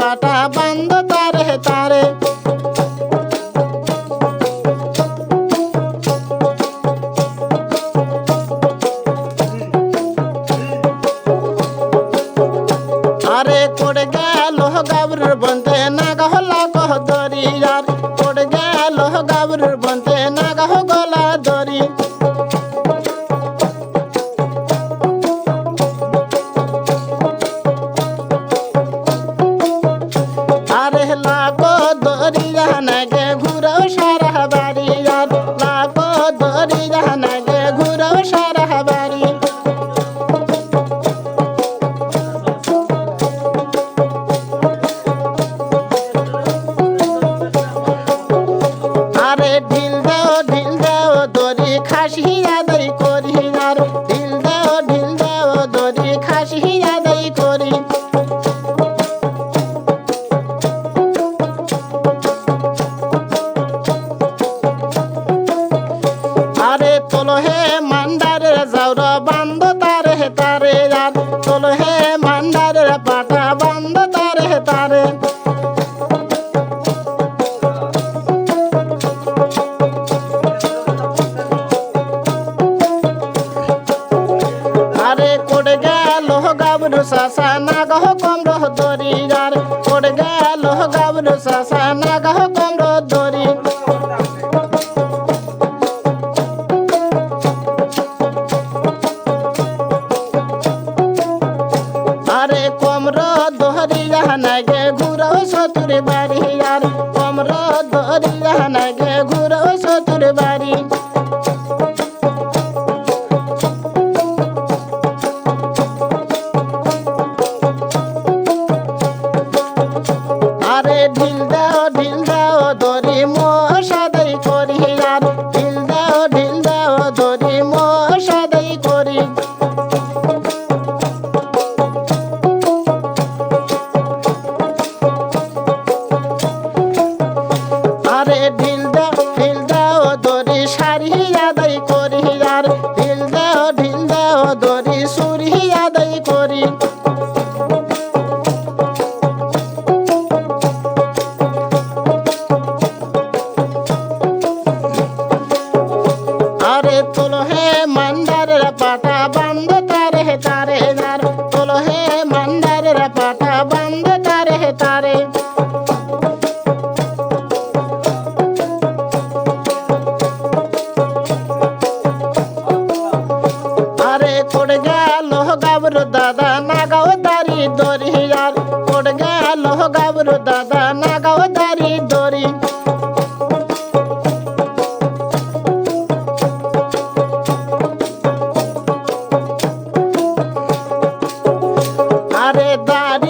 পাটা বান্ধ তারে তারে। আরে পড়ে গেল গাবরুর বন্ধে নাগাহ লাগহ দরি। আর পড়ে গেল গাবরুর বন্ধে নাগাহ গলা দরি। আরে লাগো দরিয়া নাগে ঘুরাও সারা বাড়ি। আর লাগো দরিয়া নাগে ঘুরাও সারা বাড়ি। আরে ঢিল দাও দরি খাসি আদায় করি। আর ঢিল দাও দরি খাসি আদায় করি। আরে তোলো হে মান্ডারের যাওর বান্ধ তারে তারে। আর তোলো হে মান্ডারের পাটা বান্ধ তারে তারে। আরে কোড়ে গেল গাবরু সাসা নাগাহ কমর দরি। আর কোড়ে গেল গাবরু সাসা নাগাহ কমর দরি। আরে কমর দহরিয়া নাগে ঘুরাও সতুর বাড়ি। আর কমর দহরিয়া নাগে ঘুরাও সতুর বাড়ি। আরে ঢিল দাও দরি মশাদাই করি। আর ঢিল দাও দরি মশাদাই করি। আরে ঢিল দাও দরি সারি আদায় করি। আর ঢিল দাও দরি সুরি আদায় করি। আরে তোলো হে মান্ডারের পাটা বান্ধ তারে তারে। আর তোলো হে মান্ডারের পাটা বান্ধ তারে তারে। আরে পড়ে গেল গাবরু দাদা নাগাও দারি দরি। আর পড়ে গেল গাবরু দাদা নাগাও দারি দরি। আরে দারি